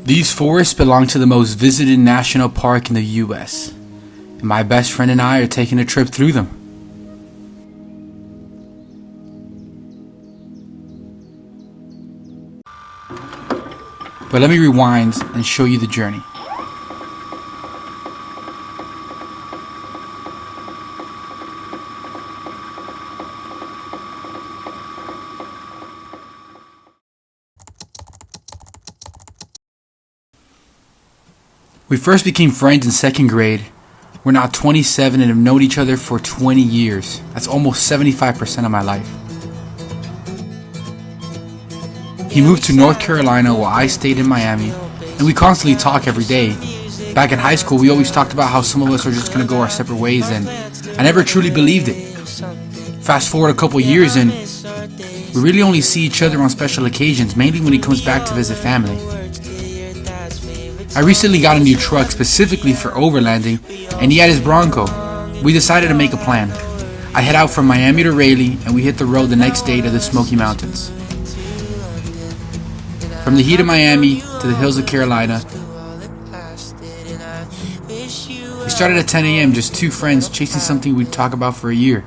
These forests belong to the most visited national park in the US, and my best friend and I are taking a trip through them. But let me rewind and show you the journey. We first became friends in second grade. We're now 27 and have known each other for 20 years. That's almost 75% of my life. He moved to North Carolina while I stayed in Miami, and we constantly talk every day. Back in high school, we always talked about how some of us are just going to go our separate ways, and I never truly believed it. Fast forward a couple years and we really only see each other on special occasions, mainly when he comes back to visit family. I recently got a new truck specifically for overlanding, and he had his Bronco. We decided to make a plan. I head out from Miami to Raleigh, and we hit the road the next day to the Smokey Mountains. From the heat of Miami to the hills of Carolina, we started at 10 a.m., just two friends chasing something we'd talk about for a year.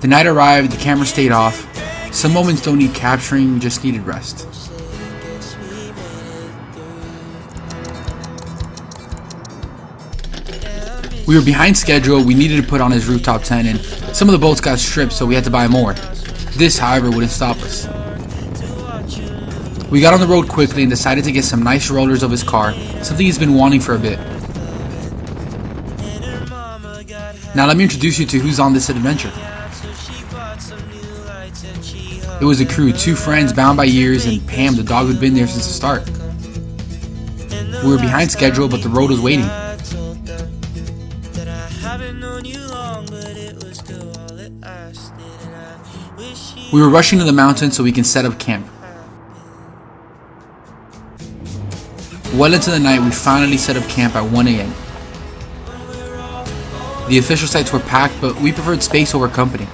The night arrived, the camera stayed off. Some moments don't need capturing, just needed rest. We were behind schedule, we needed to put on his rooftop tent, and some of the boats got stripped, so we had to buy more. This, however, wouldn't stop us. We got on the road quickly and decided to get some nice rollers of his car, something he's been wanting for a bit. Now let me introduce you to who's on this adventure. It was a crew, two friends bound by years, and Pam, the dog who'd been there since the start. We were behind schedule, but the road was waiting. We were rushing to the mountain so we can set up camp. Well into the night, we finally set up camp at 1 a.m. The official sites were packed, but we preferred space over company.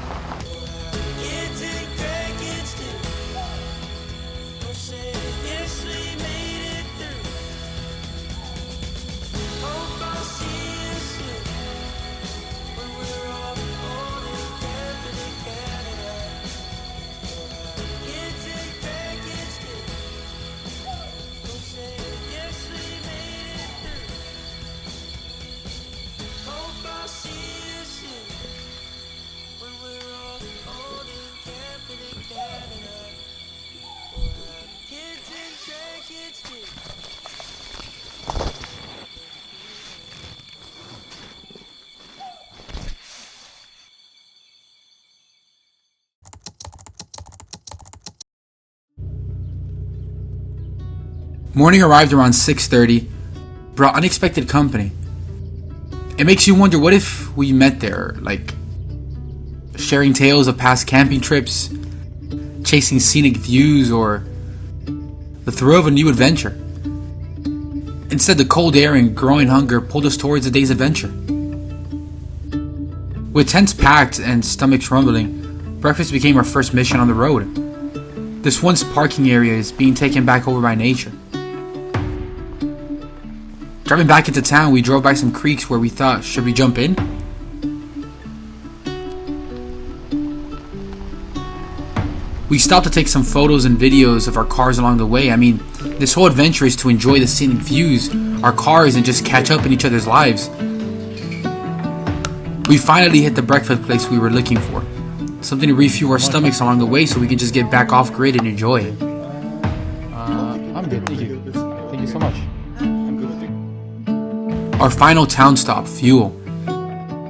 Morning arrived around 6:30, brought unexpected company. It makes you wonder, what if we met there, like sharing tales of past camping trips, chasing scenic views, or the thrill of a new adventure. Instead, the cold air and growing hunger pulled us towards the day's adventure. With tents packed and stomachs rumbling, breakfast became our first mission on the road. This once parking area is being taken back over by nature. Driving back into town, we drove by some creeks where we thought, should we jump in? We stopped to take some photos and videos of our cars along the way. I mean, this whole adventure is to enjoy the scenic views, our cars, and just catch up in each other's lives. We finally hit the breakfast place we were looking for. Something to refuel our stomachs along the way so we can just get back off grid and enjoy it. I'm good, thank you. Thank you so much. Our final town stop, fuel.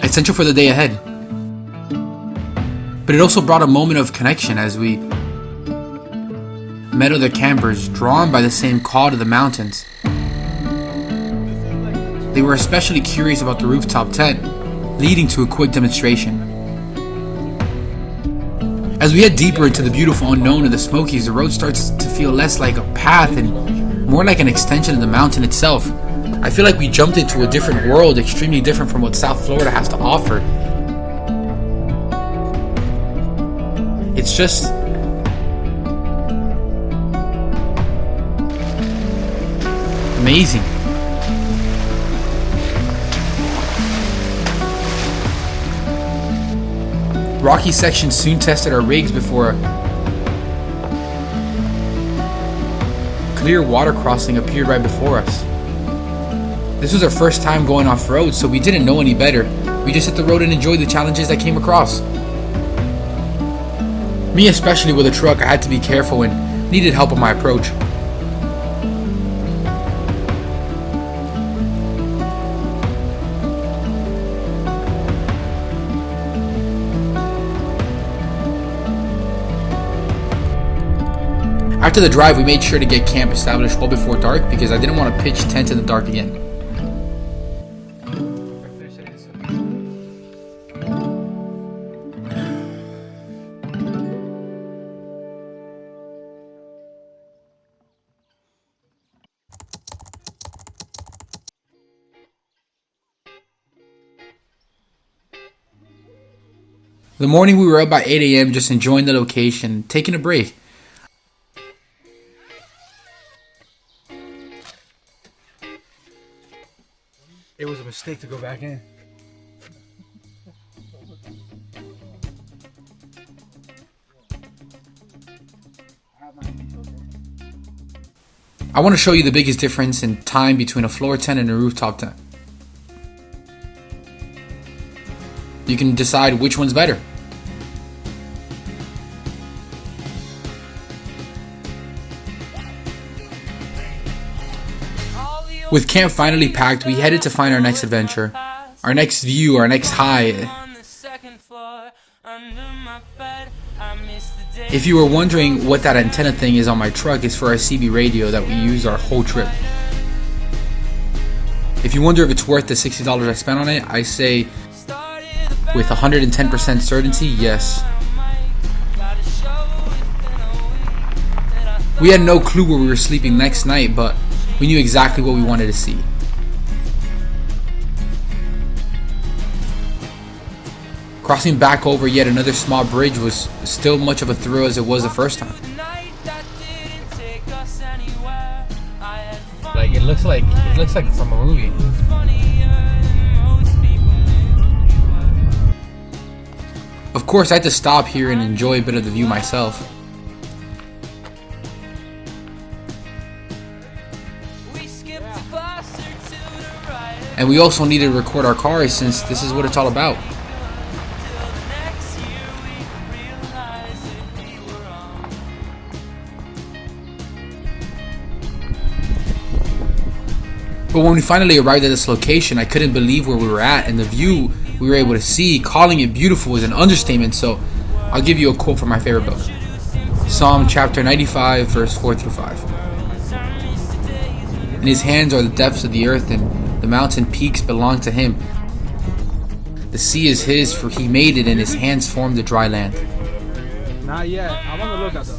Essential for the day ahead. But it also brought a moment of connection as we met other campers drawn by the same call to the mountains. They were especially curious about the rooftop tent, leading to a quick demonstration. As we head deeper into the beautiful unknown of the Smokies, the road starts to feel less like a path and more like an extension of the mountain itself. I feel like we jumped into a different world, extremely different from what South Florida has to offer. It's just amazing. Rocky sections soon tested our rigs before a clear water crossing appeared right before us. This was our first time going off-road, so we didn't know any better. We just hit the road and enjoyed the challenges that came across. Me especially with a truck, I had to be careful and needed help on my approach. After the drive, we made sure to get camp established well before dark because I didn't want to pitch tent in the dark again. The morning we were up by 8 a.m. just enjoying the location, taking a break. It was a mistake to go back in. I want to show you the biggest difference in time between a floor tent and a rooftop tent. You can decide which one's better. With camp finally packed, we headed to find our next adventure, our next view, our next high. If you were wondering what that antenna thing is on my truck, it's for our CB radio that we used our whole trip. If you wonder if it's worth the $60 I spent on it, I say with 110% certainty, yes. We had no clue where we were sleeping next night, but we knew exactly what we wanted to see. Crossing back over yet another small bridge was still much of a thrill as it was the first time. Like it looks like from a movie. Of course, I had to stop here and enjoy a bit of the view myself. And we also needed to record our cars since this is what it's all about. But when we finally arrived at this location, I couldn't believe where we were at, and the view we were able to see. Calling it beautiful was an understatement, so I'll give you a quote from my favorite book. Psalm chapter 95, verse 4 through 5. In his hands are the depths of the earth, and the mountain peaks belong to him. The sea is his, for he made it, and his hands formed the dry land. Not yet. I'm on the lookout though.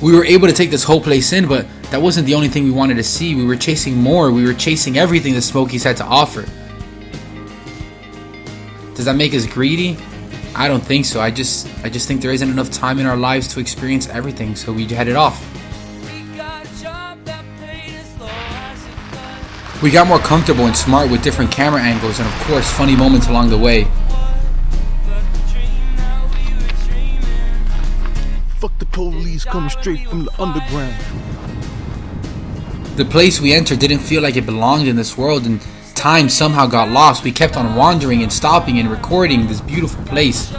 We were able to take this whole place in, but that wasn't the only thing we wanted to see. We were chasing more. We were chasing everything the Smokies had to offer. Does that make us greedy? I don't think so. I just think there isn't enough time in our lives to experience everything, so we headed off. We got more comfortable and smart with different camera angles and of course funny moments along the way. Fuck the police coming straight from the underground. The place we entered didn't feel like it belonged in this world, and time somehow got lost. We kept on wandering and stopping and recording this beautiful place.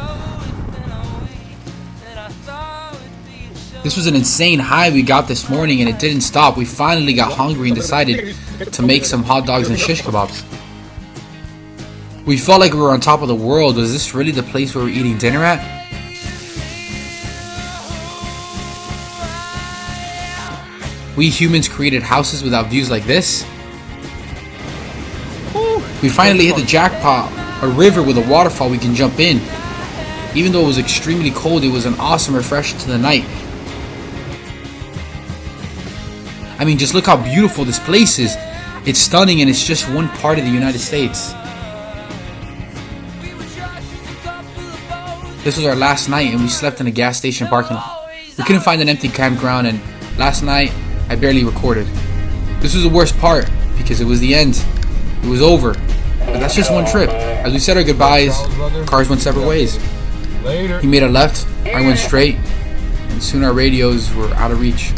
This was an insane high we got this morning and it didn't stop. We finally got hungry and decided to make some hot dogs and shish kebabs. We felt like we were on top of the world. Was this really the place we were eating dinner at? We humans created houses without views like this? We finally hit the jackpot, a river with a waterfall we can jump in. Even though it was extremely cold, it was an awesome refresher to the night. I mean, just look how beautiful this place is. It's stunning and it's just one part of the United States. This was our last night and we slept in a gas station parking lot. We couldn't find an empty campground and last night I barely recorded. This was the worst part because it was the end. It was over. But that's just one trip. As we said our goodbyes, cars went separate ways. He made a left, I went straight, and soon our radios were out of reach.